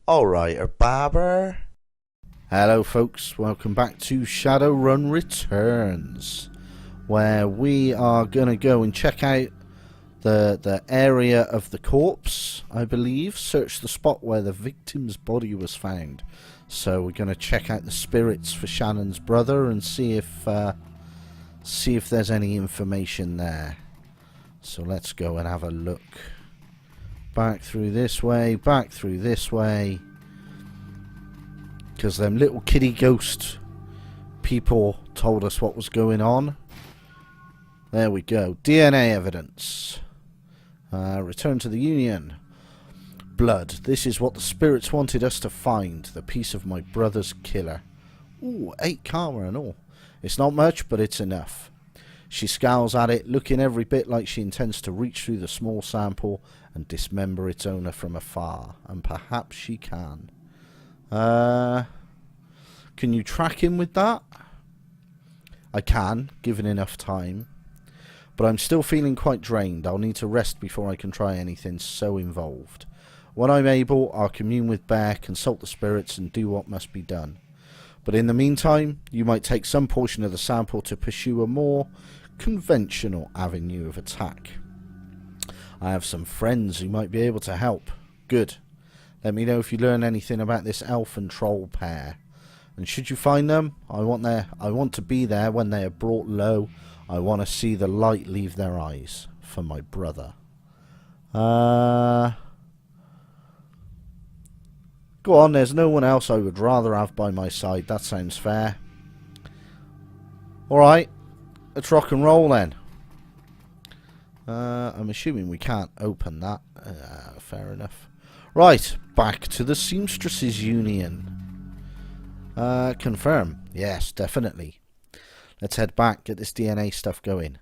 Alright, Babber. Hello folks, welcome back to Shadowrun Returns, where we are going to go and check out the area of the corpse, I believe, search the spot where the victim's body was found. So we're going to check out the spirits for Shannon's brother and see if there's any information there. So let's go and have a look. Back through this way, back through this way. Because them little kitty ghost people told us what was going on. There we go. DNA evidence. Return to the Union. Blood. This is what the spirits wanted us to find. The piece of my brother's killer. Ooh, 8 karma and all. It's not much, but it's enough. She scowls at it, looking every bit like she intends to reach through the small sample and dismember its owner from afar. And perhaps she can. Can you track him with that? I can, given enough time. But I'm still feeling quite drained. I'll need to rest before I can try anything so involved. When I'm able, I'll commune with Bear, consult the spirits, and do what must be done. But in the meantime, you might take some portion of the sample to pursue a more conventional avenue of attack. I have some friends who might be able to help. Good. Let me know if you learn anything about this elf and troll pair. And should you find them, I want to be there when they are brought low. I want to see the light leave their eyes. For my brother. Go on, there's no one else I would rather have by my side. That sounds fair. Alright, let's rock and roll then. I'm assuming we can't open that. Fair enough. Right, back to the Seamstresses Union. Confirm. Yes, definitely. Let's head back, get this DNA stuff going.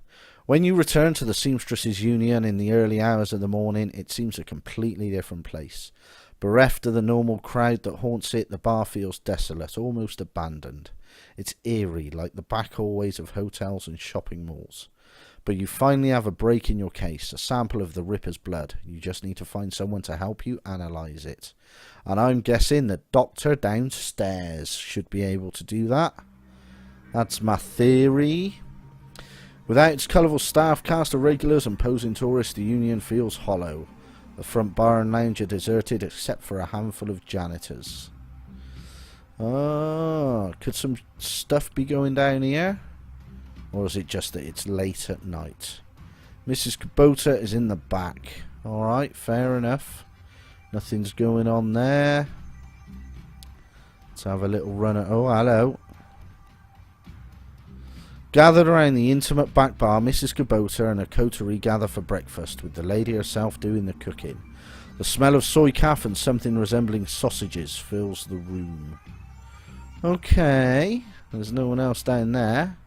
When you return to the Seamstresses Union in the early hours of the morning, it seems a completely different place. Bereft of the normal crowd that haunts it, the bar feels desolate, almost abandoned. It's eerie, like the back hallways of hotels and shopping malls. But you finally have a break in your case, a sample of the Ripper's blood. You just need to find someone to help you analyse it. And I'm guessing the doctor downstairs should be able to do that. That's my theory. Without its colourful staff, cast of regulars and posing tourists, the Union feels hollow. The front bar and lounge are deserted except for a handful of janitors. Could some stuff be going down here? Or is it just that it's late at night? Mrs. Kubota is in the back. Alright, fair enough. Nothing's going on there. Let's have a little run at... Oh, hello. Gathered around the intimate back bar, Mrs. Kubota and her coterie gather for breakfast, with the lady herself doing the cooking. The smell of soy calf and something resembling sausages fills the room. Okay, there's no one else down there.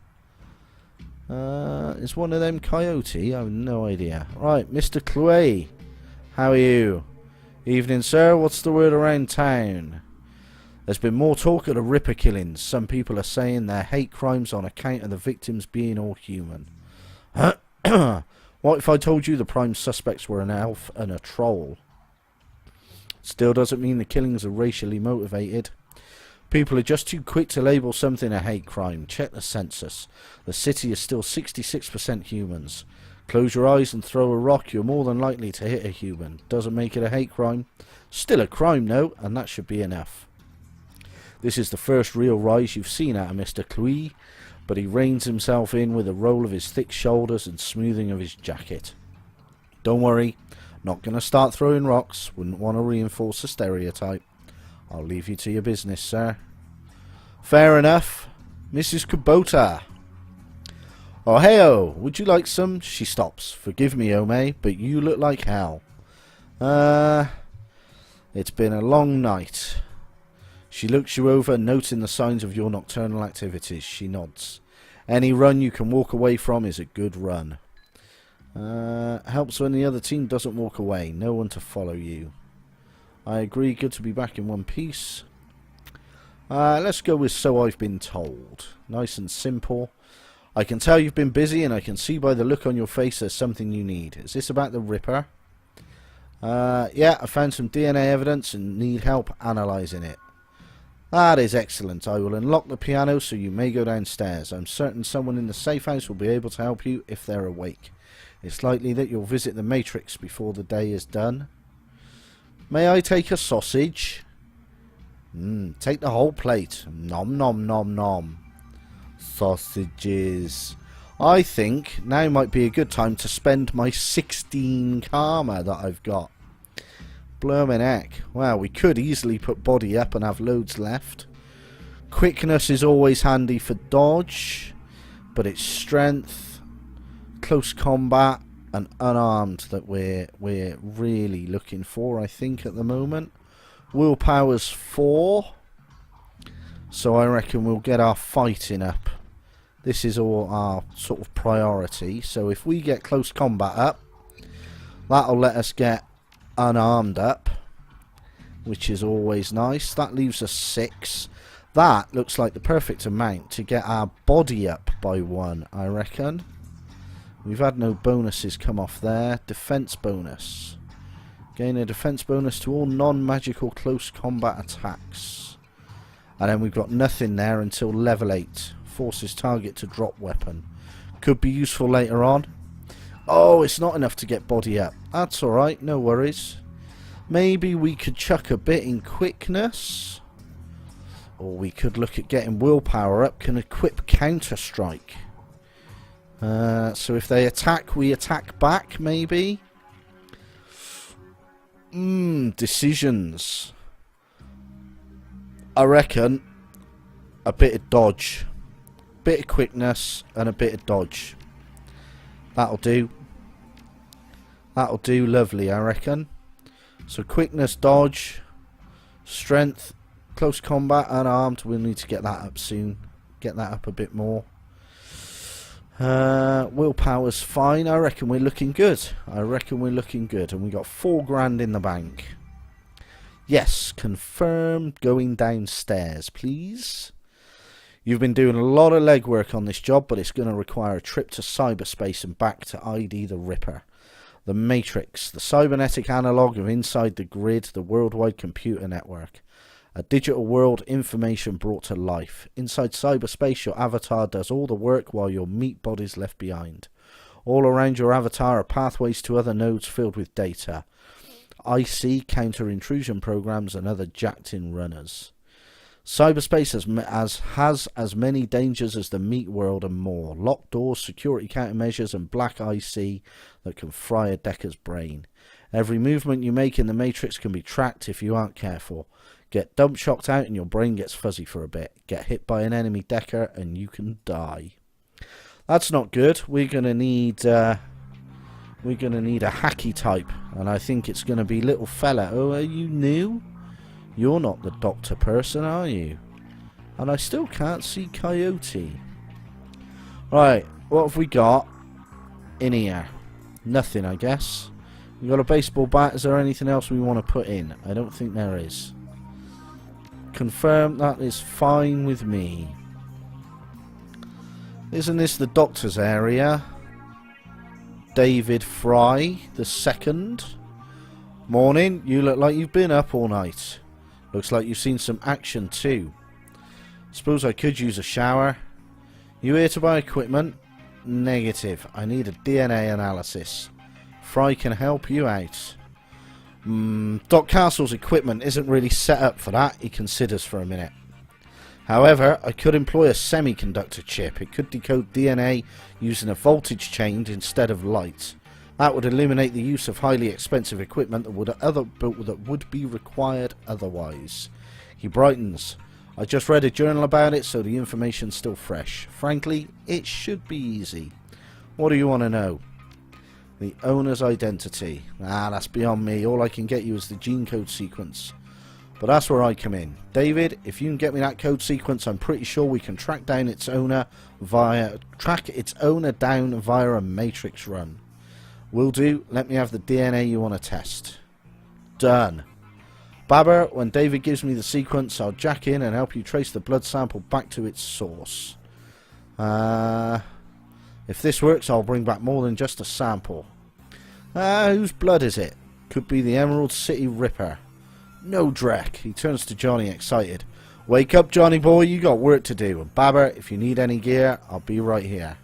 Is one of them coyote? I have no idea. Right, Mr. Cluey, how are you? Evening, sir. What's the word around town? There's been more talk of the Ripper killings. Some people are saying they're hate crimes on account of the victims being all human. What if I told you the prime suspects were an elf and a troll? Still doesn't mean the killings are racially motivated. People are just too quick to label something a hate crime. Check the census. The city is still 66% humans. Close your eyes and throw a rock, you're more than likely to hit a human. Doesn't make it a hate crime. Still a crime though, and that should be enough. This is the first real rise you've seen out of Mr. Cluey, but he reins himself in with a roll of his thick shoulders and smoothing of his jacket. Don't worry, not going to start throwing rocks. Wouldn't want to reinforce a stereotype. I'll leave you to your business, sir. Fair enough. Mrs. Kubota. Oh, hey-oh, would you like some? She stops. Forgive me, Ome, but you look like hell. It's been a long night. She looks you over, noting the signs of your nocturnal activities. She nods. Any run you can walk away from is a good run. Helps when the other team doesn't walk away. No one to follow you. I agree, good to be back in one piece. Let's go with so I've been told. Nice and simple. I can tell you've been busy and I can see by the look on your face there's something you need. Is this about the Ripper? Yeah, I found some DNA evidence and need help analysing it. That is excellent. I will unlock the piano so you may go downstairs. I'm certain someone in the safe house will be able to help you if they're awake. It's likely that you'll visit the Matrix before the day is done. May I take a sausage? Take the whole plate. Nom nom nom nom. Sausages. I think now might be a good time to spend my 16 karma that I've got. Bloomin' heck. Well, we could easily put body up and have loads left. Quickness is always handy for dodge, but it's strength, close combat, and unarmed that we're really looking for, I think, at the moment. Willpower's 4, so I reckon we'll get our fighting up. This is all our sort of priority. So if we get close combat up, that'll let us get unarmed up, which is always nice. That leaves us 6. That looks like the perfect amount to get our body up by 1, I reckon. We've had no bonuses come off there. Defense bonus. Gain a defense bonus to all non-magical close combat attacks. And then we've got nothing there until level 8. Forces target to drop weapon. Could be useful later on. Oh, it's not enough to get body up. That's alright, no worries. Maybe we could chuck a bit in quickness. Or we could look at getting willpower up. Can equip counter-strike. So if they attack, we attack back, maybe? Decisions. I reckon a bit of dodge. Bit of quickness and a bit of dodge. That'll do. That'll do lovely, I reckon. So quickness, dodge, strength, close combat, unarmed. We'll need to get that up soon. Get that up a bit more. Willpower's fine. I reckon we're looking good. And we got 4 grand in the bank. Yes, confirm going downstairs, please. You've been doing a lot of legwork on this job, but it's going to require a trip to cyberspace and back to ID the Ripper. The Matrix, the cybernetic analogue of inside the grid, the worldwide computer network. A digital world, information brought to life. Inside cyberspace, your avatar does all the work while your meat body's left behind. All around your avatar are pathways to other nodes filled with data. IC, counter-intrusion programs, and other jacked-in runners. Cyberspace has as many dangers as the meat world and more. Locked doors, security countermeasures, and black IC that can fry a Decker's brain. Every movement you make in the Matrix can be tracked if you aren't careful. Get dump shocked out and your brain gets fuzzy for a bit. Get hit by an enemy Decker and you can die. That's not good. We're gonna need a hacky type, and I think it's gonna be little fella. Oh, are you new? You're not the doctor person, are you? And I still can't see Coyote. Right, what have we got in here? Nothing, I guess. We got a baseball bat. Is there anything else we want to put in? I don't think there is. Confirm, that is fine with me. Isn't this the doctor's area? David Fry, the second. Morning, you look like you've been up all night. Looks like you've seen some action too. Suppose I could use a shower. You here to buy equipment? Negative. I need a DNA analysis. Fry can help you out. Doc Castle's equipment isn't really set up for that, he considers for a minute. However, I could employ a semiconductor chip. It could decode DNA using a voltage change instead of light. That would eliminate the use of highly expensive equipment that would be required otherwise. He brightens. I just read a journal about it, so the information's still fresh. Frankly, it should be easy. What do you want to know? The owner's identity. That's beyond me. All I can get you is the gene code sequence. But that's where I come in. David, if you can get me that code sequence, I'm pretty sure we can track its owner down via a matrix run. Will do. Let me have the DNA you want to test. Done. Babber, when David gives me the sequence, I'll jack in and help you trace the blood sample back to its source. If this works, I'll bring back more than just a sample. Whose blood is it? Could be the Emerald City Ripper. No dreck. He turns to Johnny, excited. Wake up, Johnny boy, you got work to do. And Babber, if you need any gear, I'll be right here.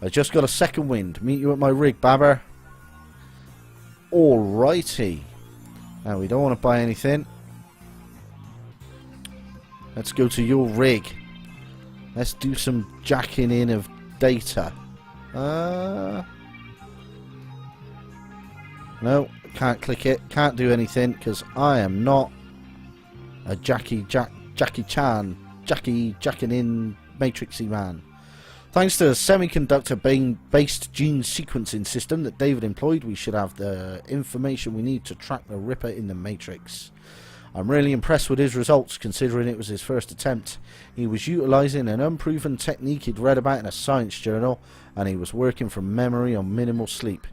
I just got a second wind. Meet you at my rig, Babber. Alrighty. Now, we don't want to buy anything. Let's go to your rig. Let's do some jacking in of data. No, can't click it. Can't do anything because I am not a Jackie Chan, jacking in matrixy man. Thanks to the semiconductor-based gene sequencing system that David employed, we should have the information we need to track the Ripper in the Matrix. I'm really impressed with his results, considering it was his first attempt. He was utilising an unproven technique he'd read about in a science journal, and he was working from memory on minimal sleep.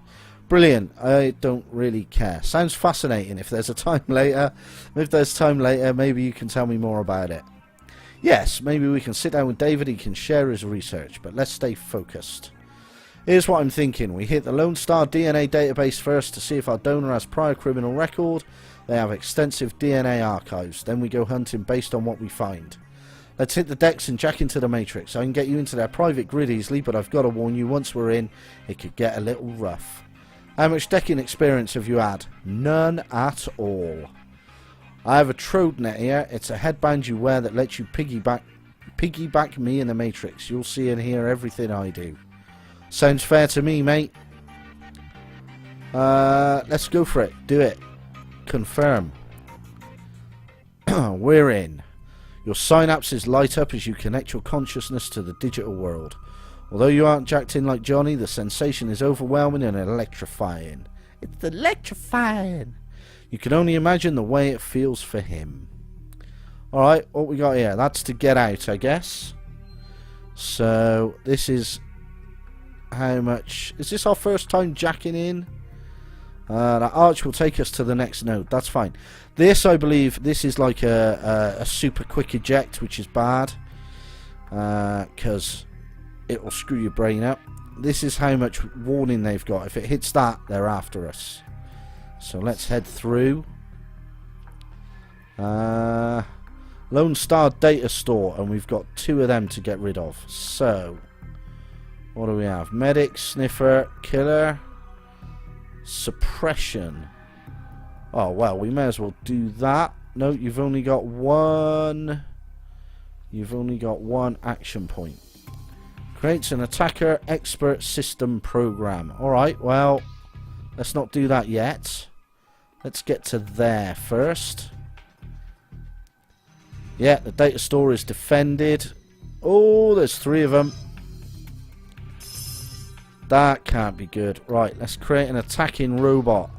Brilliant. I don't really care. Sounds fascinating. If there's time later, maybe you can tell me more about it. Yes, maybe we can sit down with David, he can share his research, but let's stay focused. Here's what I'm thinking. We hit the Lone Star DNA database first to see if our donor has prior criminal record. They have extensive DNA archives. Then we go hunting based on what we find. Let's hit the decks and jack into the Matrix. I can get you into their private grid easily, but I've got to warn you, once we're in, it could get a little rough. How much decking experience have you had? None at all. I have a Trodenet here. It's a headband you wear that lets you piggyback me in the Matrix. You'll see and hear everything I do. Sounds fair to me, mate. Let's go for it. Do it. Confirm. We're in. Your synapses light up as you connect your consciousness to the digital world. Although you aren't jacked in like Johnny, the sensation is overwhelming and electrifying. It's electrifying. You can only imagine the way it feels for him. Alright, what we got here? That's to get out, I guess. So, this is how much... Is this our first time jacking in? That arch will take us to the next node. That's fine. This, I believe, this is like a super quick eject, which is bad. Because it will screw your brain up. This is how much warning they've got. If it hits that, they're after us. So let's head through. Lone Star Data Store, and we've got 2 of them to get rid of. So, what do we have? Medic, Sniffer, Killer, Suppression. Oh, well, we may as well do that. No, you've only got one. You've only got one action point. Creates an attacker expert system program. Alright, well, let's not do that yet. Let's get to there first. Yeah, the data store is defended. Oh, there's 3 of them. That can't be good. Right, let's create an attacking robot.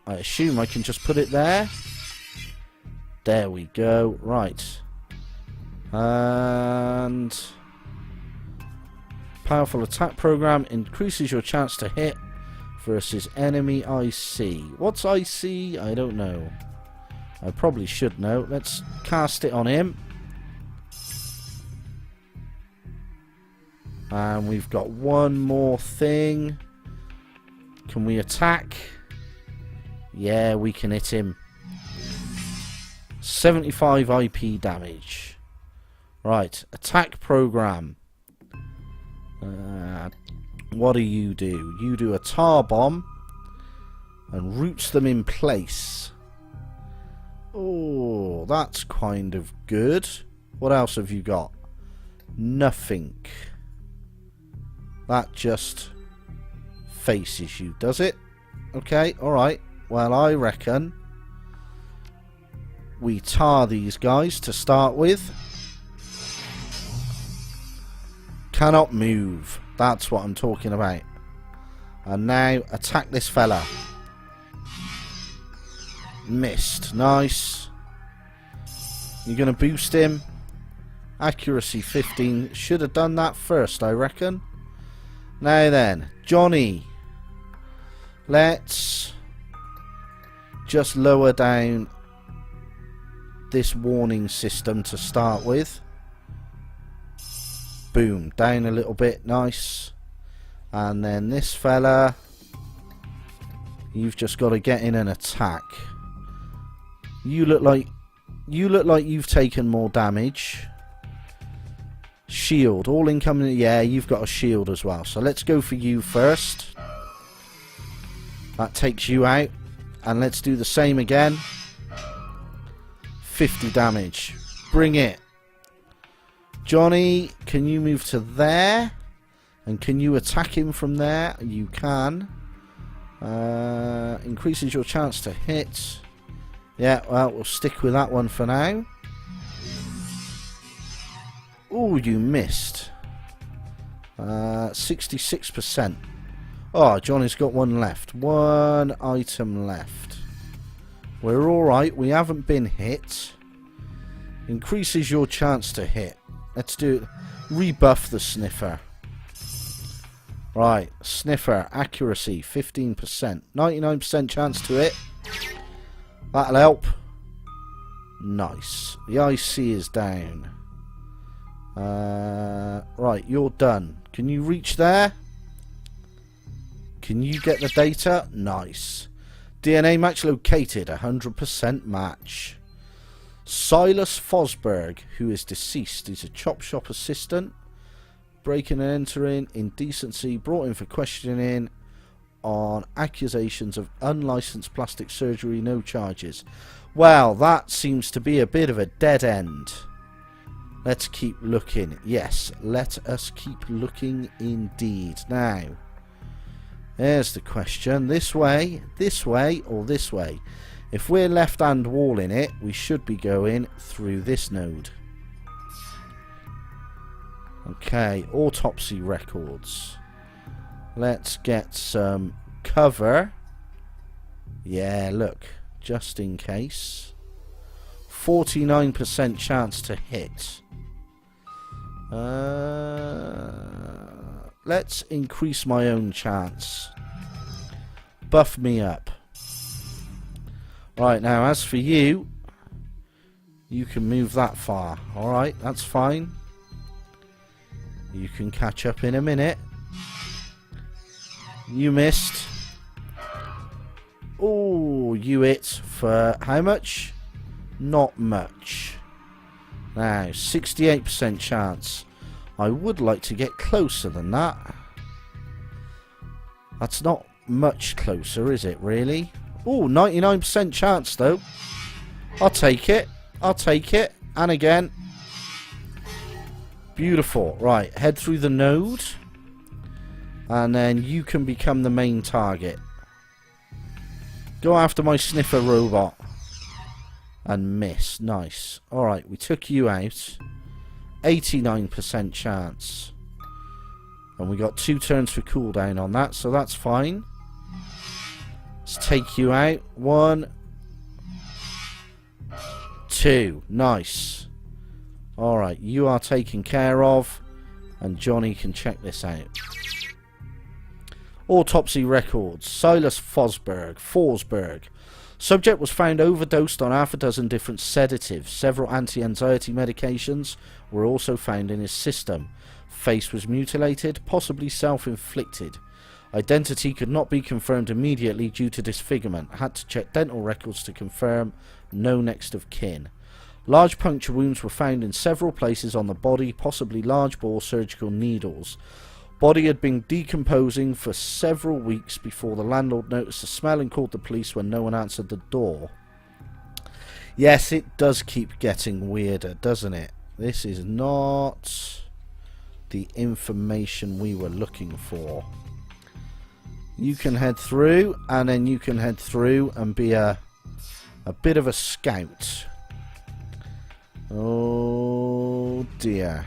I assume I can just put it there. There we go. Right. And... Powerful attack program increases your chance to hit versus enemy IC. What's IC? I don't know. I probably should know. Let's cast it on him. And we've got one more thing. Can we attack? Yeah, we can hit him. 75 IP damage. Right, attack program. What do? You do a tar bomb and roots them in place. Oh, that's kind of good. What else have you got? Nothing. That just faces you, does it? Okay, alright. Well, I reckon we tar these guys to start with. Cannot move. That's what I'm talking about. And now attack this fella. Missed. Nice. You're going to boost him. Accuracy 15. Should have done that first, I reckon. Now then, Johnny. Let's just lower down this warning system to start with. Boom, down a little bit, nice. And then this fella, You've just got to get in and attack. You look like you've taken more damage. Shield, all incoming. Yeah, you've got a shield as well. So let's go for you first. That takes you out. And let's do the same again. 50 damage. Bring it. Johnny, can you move to there? And can you attack him from there? You can. Increases your chance to hit. Yeah, well, we'll stick with that one for now. Oh, you missed. 66%. Oh, Johnny's got one left. One item left. We're alright. We haven't been hit. Increases your chance to hit. Let's do it. Rebuff the sniffer. Right. Sniffer. Accuracy. 15%. 99% chance to hit. That'll help. Nice. The IC is down. Right. You're done. Can you reach there? Can you get the data? Nice. DNA match located. 100% match. Silas Fosberg, who is deceased, is a chop shop assistant. Breaking and entering, indecency, brought in for questioning on accusations of unlicensed plastic surgery, no charges. Well, that seems to be a bit of a dead end. Let's keep looking. Yes, let us keep looking indeed. Now, there's the question. This way, or this way? If we're left-hand walling it, we should be going through this node. Okay, autopsy records. Let's get some cover. Yeah, look, just in case. 49% chance to hit. Let's increase my own chance. Buff me up. Right, now as for you, you can move that far. Alright, that's fine. You can catch up in a minute. You missed. Oh, you hit for how much? Not much. Now, 68% chance. I would like to get closer than that. That's not much closer, is it, really? Oh, 99% chance, though. I'll take it. I'll take it. And again. Beautiful. Right, head through the node. And then you can become the main target. Go after my sniffer robot. And miss. Nice. Alright, we took you out. 89% chance. And we got 2 turns for cooldown on that, so that's fine. Let's take you out. 1, 2. Nice. Alright, you are taken care of. And Johnny can check this out. Autopsy records. Silas Forsberg. Subject was found overdosed on half a dozen different sedatives. Several anti-anxiety medications were also found in his system. Face was mutilated, possibly self-inflicted. Identity could not be confirmed immediately due to disfigurement. Had to check dental records to confirm. No next of kin. Large puncture wounds were found in several places on the body, possibly large bore surgical needles. Body had been decomposing for several weeks before the landlord noticed the smell and called the police when no one answered the door. Yes, it does keep getting weirder, doesn't it? This is not the information we were looking for. You can head through, and then you can head through and be a bit of a scout. Oh dear.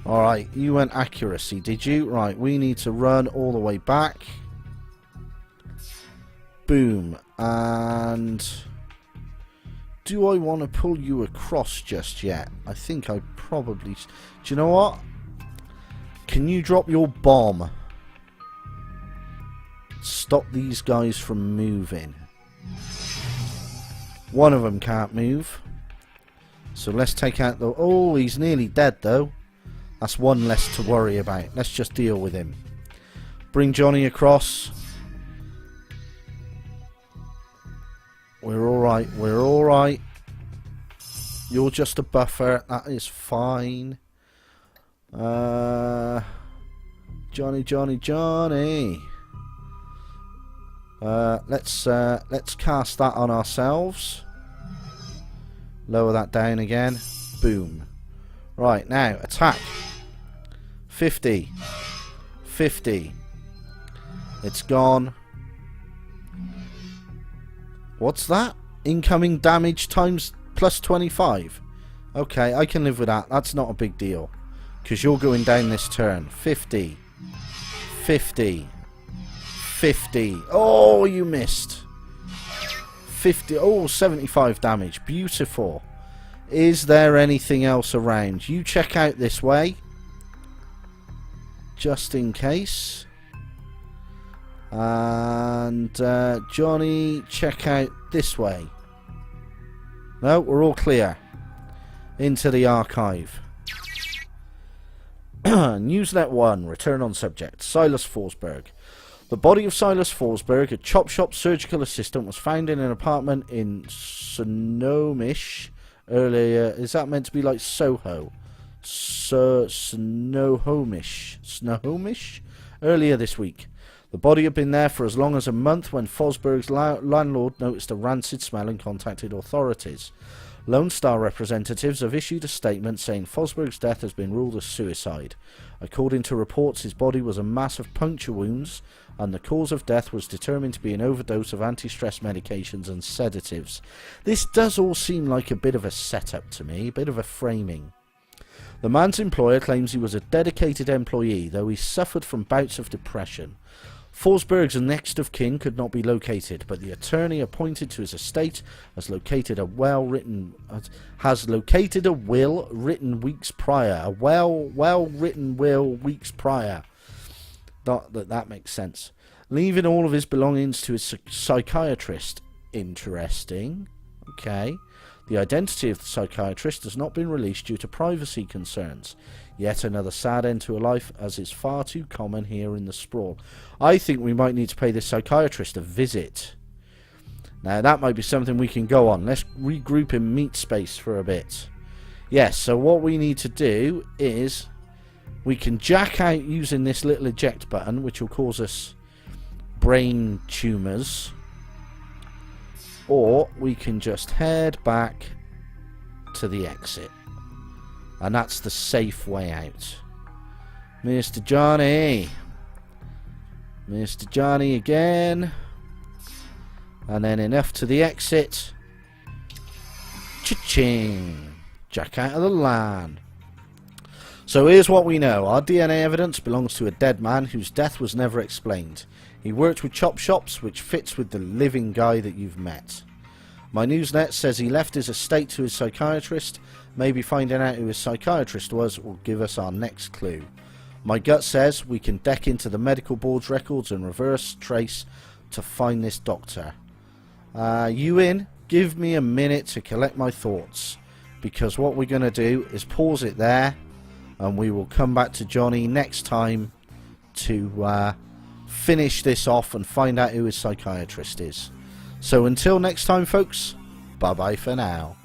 Alright, you went accuracy, did you? Right, we need to run all the way back. Boom. And do I want to pull you across just yet? I think I probably... Do you know what? Can you drop your bomb? Stop these guys from moving. One of them can't move. So let's take out the... Oh, he's nearly dead though. That's one less to worry about. Let's just deal with him. Bring Johnny across. We're alright, we're alright. You're just a buffer, that is fine. Johnny. Let's cast that on ourselves. Lower that down again. Boom. Right, now, attack. 50. 50. It's gone. What's that? Incoming damage times plus 25. Okay, I can live with that. That's not a big deal. Because you're going down this turn. 50. 50. 50. Oh, you missed. 50. Oh, 75 damage. Beautiful. Is there anything else around? You check out this way. Just in case. And Johnny, check out this way. No, we're all clear. Into the archive. Newsnet 1. Return on subject. Silas Forsberg. The body of Silas Forsberg, a chop shop surgical assistant, was found in an apartment in Snohomish earlier. Is that meant to be like Soho? Snohomish? Earlier this week. The body had been there for as long as a month when Forsberg's landlord noticed a rancid smell and contacted authorities. Lone Star representatives have issued a statement saying Forsberg's death has been ruled as suicide. According to reports, his body was a mass of puncture wounds, and the cause of death was determined to be an overdose of anti-stress medications and sedatives. This does all seem like a bit of a setup to me, a bit of a framing. The man's employer claims he was a dedicated employee, though he suffered from bouts of depression. Forsberg's next of kin could not be located, but the attorney appointed to his estate has located a will written weeks prior. A well-written will weeks prior. That makes sense. Leaving all of his belongings to his psychiatrist. Interesting. Okay. The identity of the psychiatrist has not been released due to privacy concerns. Yet another sad end to a life, as is far too common here in the sprawl. I think we might need to pay this psychiatrist a visit. Now, that might be something we can go on. Let's regroup in meat space for a bit. Yes, so what we need to do is we can jack out using this little eject button, which will cause us brain tumours. Or we can just head back to the exit. And that's the safe way out. Mr. Johnny. Mr. Johnny again. And then enough to the exit. Cha-ching. Jack out of the land. So here's what we know. Our DNA evidence belongs to a dead man whose death was never explained. He worked with chop shops, which fits with the living guy that you've met. My Newsnet says he left his estate to his psychiatrist. Maybe finding out who his psychiatrist was will give us our next clue. My gut says we can deck into the medical board's records and reverse trace to find this doctor. You in? Give me a minute to collect my thoughts. Because what we're going to do is pause it there. And we will come back to Johnny next time to finish this off and find out who his psychiatrist is. So until next time, folks, bye-bye for now.